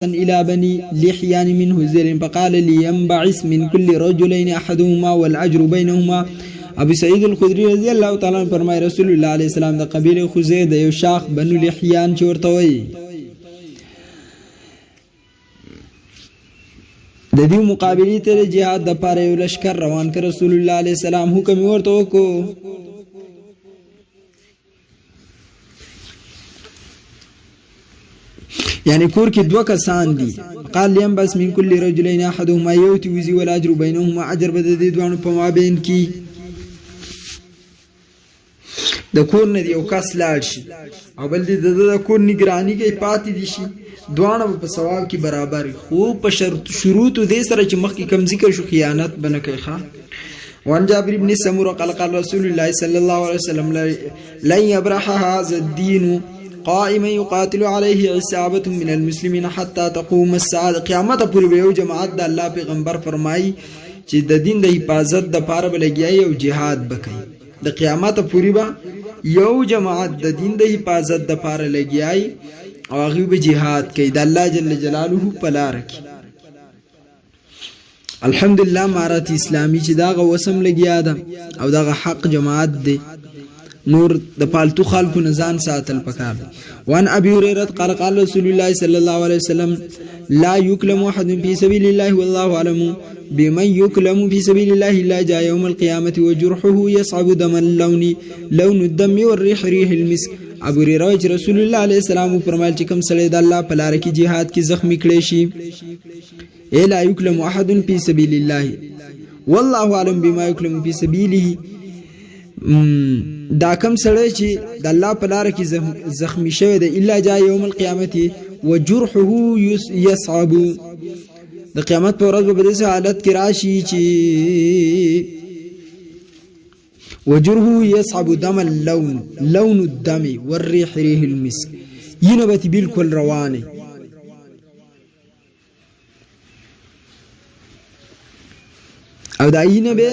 إلى بني لحيان منه زر فقال لينبعث من كل رجلين أحدهما والأجر بينهما. ابو سعید الخدری رضی الله تعالی عنہ فرمای رسول الله علیه السلام د قبیله خزیه د یو شاخ بنو لحیان چورته وای د دې مقابله ته جهاد د پاره یو لشکر روان کړ. رسول الله علیه السلام حکم ورته وکړو يعني كور کې دوه کسان دي. قال لهم بس من كل رجلين احدهما يؤتي وزي والاجر بينهما اجر بد دې دوه په مابین کې د کور نه یو کس لاړ شي او بل دې د کور نگرانی کې پاتې دي شي دوه په ثواب کې برابر خو په شروط دې سره چې مخکې کم ذکر شو خیانت بنه کوي ښا. وان جابر بن سمره قال رسول الله صلى الله عليه وسلم لن يبرح هذا الدين قائما يقاتل عليه عصابة من المسلمين حتى تقوم الساعة. قیامت پورې به یو جماعت د الله پیغمبر فرمایي چې د دین د حفاظت د پاره بلګیای او جهاد وکړي. د قیامت پورې به یو جماعت د دین د حفاظت د پاره لګیای او هغه به جهاد کوي د الله جل جلاله په لار کې. الحمدلله امارت اسلامی چې دا وسم لګیا ده او دا حق جماعت دی نور د پالتو خلکو نزان ساتل پکار دي. وان ابي هريره قال رسول الله صلى الله عليه وسلم لا يكلم احد في سبيل الله والله اعلم بمن يكلم في سبيل الله الا جاء يوم القيامه وجرحه يصعب دم لون الدم والريح ريح المسك. ابو هريره رسول الله عليه السلام فرمایل چې کوم سړی د الله په لار کې jihad کې زخمی کړي شي لا يكلم احد في سبيل الله والله اعلم بما يكلم في سبيله. دا کم سړی چې د الله په لار کې زخمی شوی دی الا جاء يوم القيامه وجرحه يصعب. د قیامت پر ورځ به داسې حالت کې راشي چې وجرحه يصعب دم لون الدم والريح ريح المسك. ینه به بالکل روانه او دا ینه به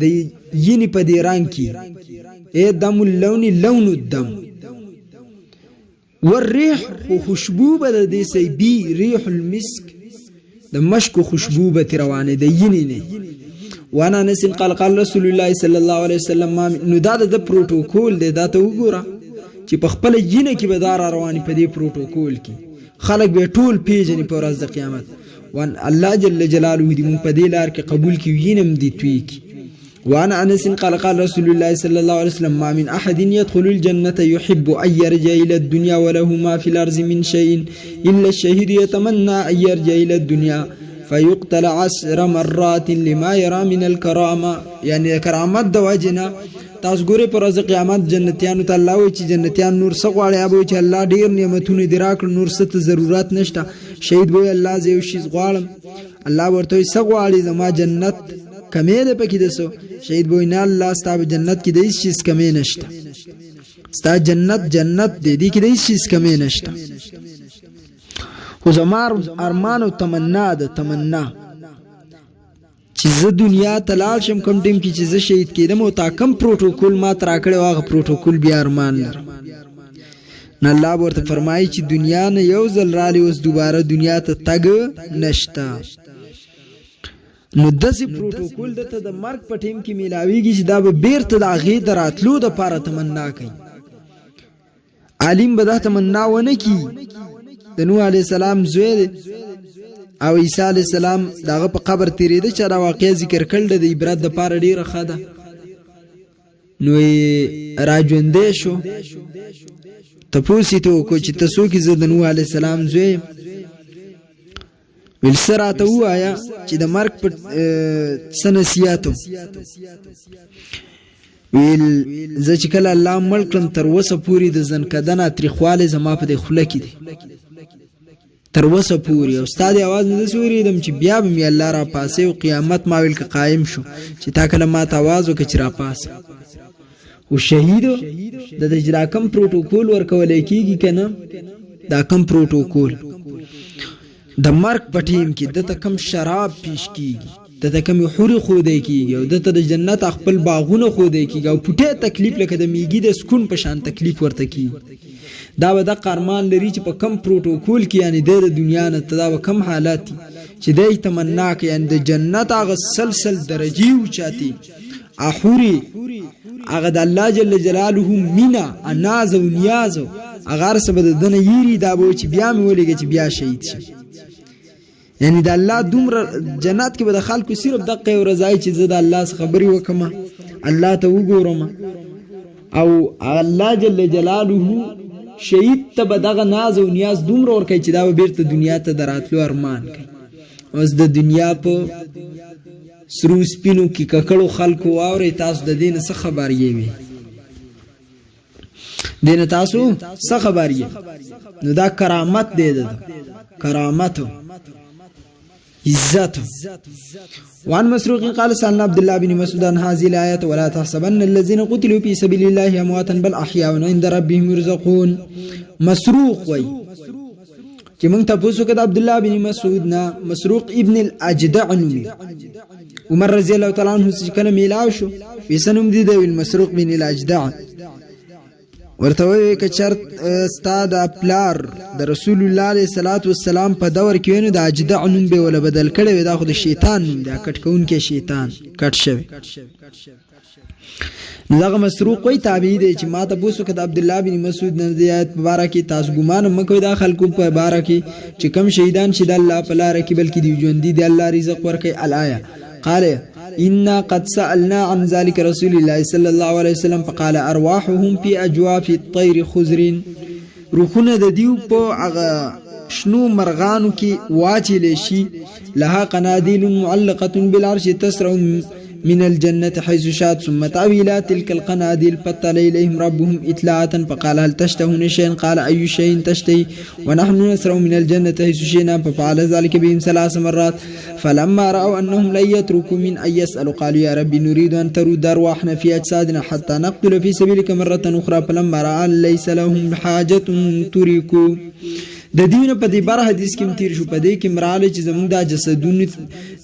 د ینی په دی رنگ کې دم اللون لون الدم والريح خوشبو به د سی بی ريح المسك د مشک خوشبو به روانه د ینی نه. وانا انس قال رسول الله صلى الله عليه وسلم نو دا د پروتوکول دی دا ته وګوره چې په خپل ینه کې به دار رواني په دې پروتوکول کې خلک به ټول پیژني په ورځ د قیامت. وان الله جل جلاله دې مون په دې لار کې قبول کړي وینم دې توي کی. وانا انس قال رسول الله صلى الله عليه وسلم ما من احد يدخل الجنه يحب ان يرجع الى الدنيا وله ما في الارض من شيء الا الشهيد يتمنى ان يرجع الى الدنيا فيقتل 10 مرات لما يرى من الكرامه. يعني کرامت د وجنا تاسو ګوره پر ورځ قیامت جنتیانو ته الله وی چې جنتیان نور سغواړي ابو چې الله ډیر نعمتونه دراکړ نور ست ضرورت نشته. شهید وی الله زه شي غواړم الله ورته سغواړي زما جنت کمې ده پکې دسو. شهید وی نه الله ستاسو جنت کې د هیڅ شي کمې نشته ستاسو جنت دې دې کې د هیڅ شي کمې نشته. خو زمار ارمان او تمنا ده تمنا چې زه دنیا ته لاړ شم کوم ټیم کې چې زه شهید کېدم او تا کم پروتوکول ما ترا کړی واغه پروتوکول بیا ارمان لرم. نه الله ورته فرمایي چې دنیا نه یو ځل رالی اوس دوباره دنیا ته تګ نشته. نو داسې پروتوکول دته د مرګ په ټیم کې میلاویږي چې دا به بیرته د هغې د راتلو دپاره تمنا کوي. عالم به دا تمنا ونه کي. د نوح علیه السلام زوی دی او عیسی علیه السلام دغه په قبر تیرېده چې دا واقعه ذکر کړل د عبرت دپاره ډېره ښه ده. نو راژوندی شو تپوس یې ته وکړو چې ته څوک یې؟ زه د نوح علیه السلام زوی یم. ویل څه راته ووایه چې د مرګ په څه نصیحت ویل زه چې کله الله مړ کړم تر اوسه پورې د زنکدنه تریخوالی زما په دې خوله کې دی تر اوسه پورې. او ستا د اواز نه داسې اورېدم چې بیا به مې الله را پاسې او قیامت ما ویل که قایم شو چې تا کله ما ته اواز وکړه چې را پاسه. خو شهیدو د دا کم پروتوکول ورکولی کېږي که نه دا کم پروتوکول د مرګ په ټیم کې دته کم شراب پیش کېږي ته کوم حور خو دی کیږي او د جنت خپل باغونه خو دی کیږي او پټه تکلیف لکه د میګي د سکون په شان تکلیف ورته کیږي دا به د قرمان لري چې په کم پروتوکول کې یعنی د دنیا نه تدا کم حالات چې د تمنا کې یعنی د جنت هغه سلسل درجی او چاتی احوري هغه د الله جل جلاله مینا اناز او نیاز هغه سبب د دنه یری دا به چې بیا مې ولېږي چې بیا شهید شي یعنی د الله دومره جنت کې به د خلکو صرف دقه او رضای چې زه د الله څخه خبري وکم الله ته وګورم او الله جل جلاله شهید ته به دغه ناز او نیاز دومره ورکوي چې دا به بیرته دنیا ته دراتلو ارمان کوي اوس د دنیا په سرو سپینو کې ککړو خلکو واوري تاسو د دین څه خبر یې دین تاسو څه خبر یې نو دا کرامت دی د کرامت عزت. وعن مسروق قال سألنا عبد الله بن مسعود عن هذه الآية ولا تحسبن الذين قتلوا في سبيل الله أمواتا بل أحياء عند ربهم يرزقون. مسروق وي چې موږ تاسو کې د عبد الله بن مسعود نه مسروق ابن الاجدع نومي عمر رضی الله تعالی عنہ چې کله میلاو شو وسنوم دي د مسروق بن الاجدع ورته وی ک چرت استاد پلار د رسول الله علیه الصلاۃ والسلام په دور کې نو د اجدع نوم به ولا بدل کړي دا خو د شیطان نوم دا کټ کون کې شیطان کټ شوی. دغه مسروق وی تابعی دی چې ما ته پوښتنه کړه عبد الله بن مسعود نه دی آیت مبارکه تاسو ګمان مکوئ دا خلکو په مبارکه چې کم شهیدان شید الله په لار کې بلکې دی ژوند دي الله رزق ورکړي الايه قال إنا قد سألنا عن ذلك رسول الله صلى الله عليه وسلم فقال أرواحهم في أجواف الطير خضر. روحونه د دیو په هغه شنو مرغانو کې واچل شي لها قناديل معلقة بالعرش تسرع من الجنة حيث شاءت ثم تأوي إلى تلك القناديل فاطلع إليهم ربهم إطلاعة فقال هل تشتهون شيئا قال أي شيء تشتهي ونحن نسرع من الجنة حيث شئنا ففعل ذلك بهم 3 مرات فلما رأوا أنهم لن يتركوا من أن يسألوا قالوا يا ربي نريد أن ترد أرواحنا في أجسادنا حتى نقتل في سبيلك مرة أخرى فلما رأى ليس لهم حاجة تركوا. د دینه په دې بار حدیث کې تیر شو په دې کې مراله چې زموږ د جسدونو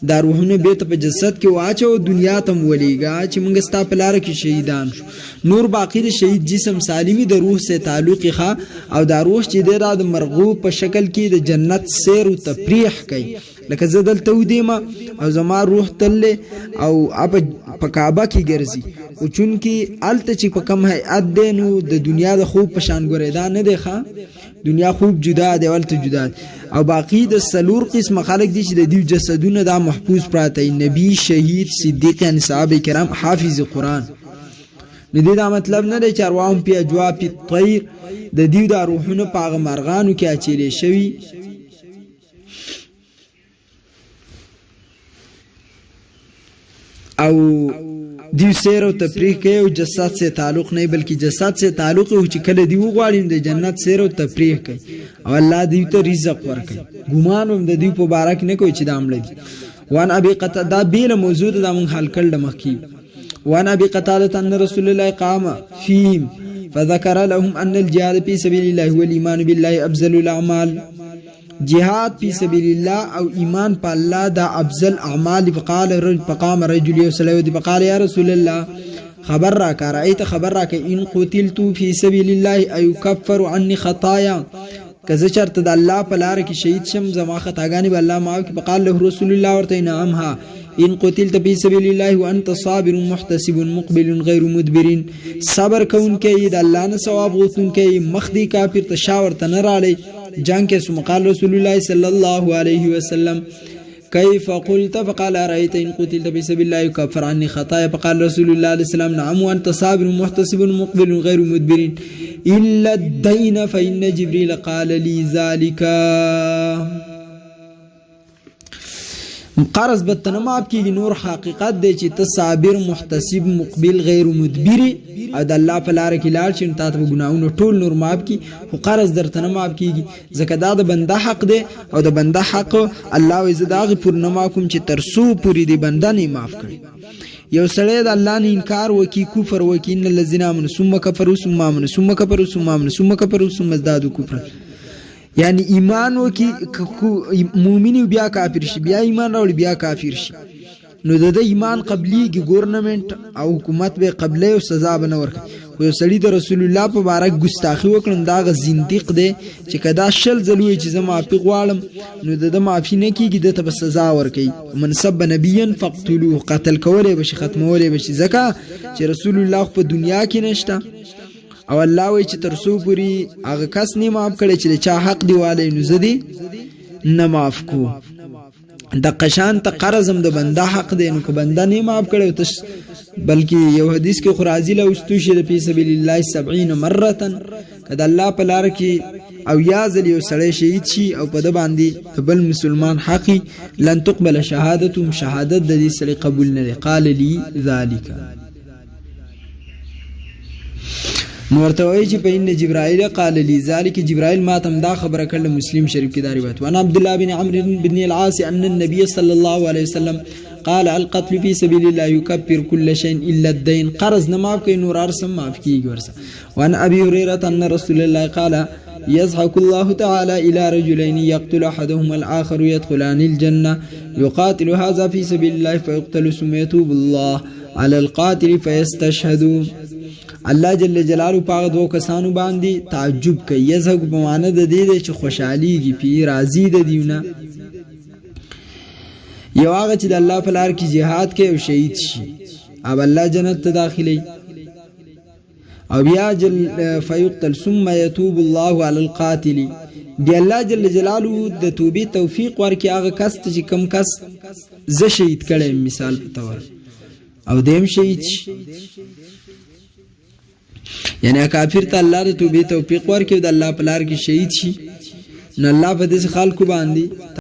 د روحونو به ته په جسد کې واچو دنیا ته ولېګا چې موږ ستا په لار کې شهیدان شو نور باقی د شهید جسم سالمی د روح سره تعلق ښه او د روح چې د مرغوب په شکل کې د جنت سیر او تفریح کوي لکه زدل تودیما او زما روح تل او په کعبه کې ګرځي او چون کې الته چې په کم هيئت دینو د دنیا د خوب په شان ګورېدا نه دی ښه دنیا خوب جدا دی ولته جدا او باقی د سلور قسم خلق دي چې د دې جسدونه دا محفوظ پراته نبی شهید صدیق ان صحابه کرام حافظ قرآن نو دې دا مطلب نه دی چې ارواحهم په اجوا په طیر د دې د روحونو په مرغانو کې اچېلې شوی او دیو سیر او تفریح کوي او جسد سے تعلق نه بلکې جسد سے تعلق او چې کله دی وغواړي د جنت سیر او تفریح کوي او الله دیو ته رزق ورکوي ګمان هم د دیو په بارک نه کوي چې د عمل دي. وان ابي قتاده بیل موجود د مون حل کړل مخکي وان ابي قتاده ان رسول الله قام فيهم فذكر لهم ان الجهاد في سبيل الله والايمان بالله افضل الاعمال. جهاد فی سبیل الله او ایمان په الله دا افضل اعمال. فقام رجل يسأل فقال يا رسول الله خبر را کا رأيت خبر را ک ان قتلت فی سبیل الله ايكفر عني خطايا کزه چرته د الله په لار کې شهید شم زما خطاګانی به الله معاف کی. فقال له رسول الله ورته نعم ها ان قتلت في سبيل الله وانت صابر محتسب مقبل غير مدبر. صبر کون کې د الله نه ثواب غوښتون کې مخدي کافر تشاور تنراله جان کې سم قال رسول الله صلى الله عليه وسلم كيف قلت فقال رأيت إن قتلت في سبيل الله يكفر عني خطايا. فقال رسول الله عليه السلام نعم وأنت صابر محتسب مقبل غير مدبر إلا الدين فإن جبريل قال لي ذلك. قرض بتنم آپ کی نور حقیقت دی چې ته صابر محتسب مقبل غیر مدبر او د الله په لار کې لار چې تا ته ګناونه ټول نور معاف کی خو قرض درته نه معاف کیږي ځکه دا د بنده حق دی او د بنده حق الله عزداغ پر نه معکم چې ترسو پوری دی بنده نه معاف کړي. یو سړی د الله نه انکار وکي کفر وکي ان الذين امنوا ثم كفروا ثم امنوا ثم كفروا ثم امنوا ثم كفروا ثم ازدادوا كفرا یعنی ایمان وکي مومن بیا کافر شي بیا ایمان راوړي بیا کافر شي نو د ایمان قبليږي ګورنمنت او حکومت به قبله او سزا به نه ورکړي. خو یو سړی د رسول الله په باره ګستاخی وکړم دا غ زنديق دی چې کدا شل ځلوي چې زما معافي غواړم نو د معافي نه کیږي د ته سزا ورکړي. منسب نبیًا فقتلوه قتل کولې بشي ختمولې بشي ځکه چې رسول الله په دنیا کې نشته او الله وایي چې تر څو پوری هغه کس نه معاف کړي چې چا حق دیواله نو زدي نه معاف کو. د قشان ته قرضم د بنده حق دی نو که بنده نه معاف کړي ته بلکې یو حدیث کې خرازی له استوشد فی سبیل الله 70 مره کله الله په لار کې او یا ځل یو سړی شهید شي او په د باندې بل مسلمان حقي لن تقبل شهادتهم شهادت د دې سړي قبول نه قال لي ذلك نو ورته وایي چې په ان جبرائیل قال لي ذلك جبرائیل ما تم دا خبره کړل. مسلم شریف کې دا روایت وانا عبد الله بن عمرو بن العاص ان النبي صلى الله عليه وسلم قال القتل في سبيل الله يكفر كل شيء الا الدين قرض نه معاف کوي نور ارسم معاف کیږي ورسه. وان ابي هريره ان رسول الله قال يضحك الله تعالى الى رجلين يقتل احدهما الاخر يدخلان الجنه يقاتل هذا في سبيل الله فيقتل ثم يتوب الله على القاتل فيستشهد. الله جل جلاله پاغ دو کسانو باندې تعجب کوي. یزهق په معنی د دې چې خوشحاليږي پی راضي د دیونه یو هغه چې د الله په لار کې jihad کوي او شهید شي او الله جنت ته داخلي او بیا جل فیقتل ثم يتوب الله على القاتل. دی الله جل جلاله د توبې توفیق ورکړي هغه کس چې کم کس ز شهید کړي مثال په تور او دیم شهید شي یعنی کافر ته الله د توبې توفیق ورکړي د الله په لار کې شهید شي نو الله په دې خلکو باندې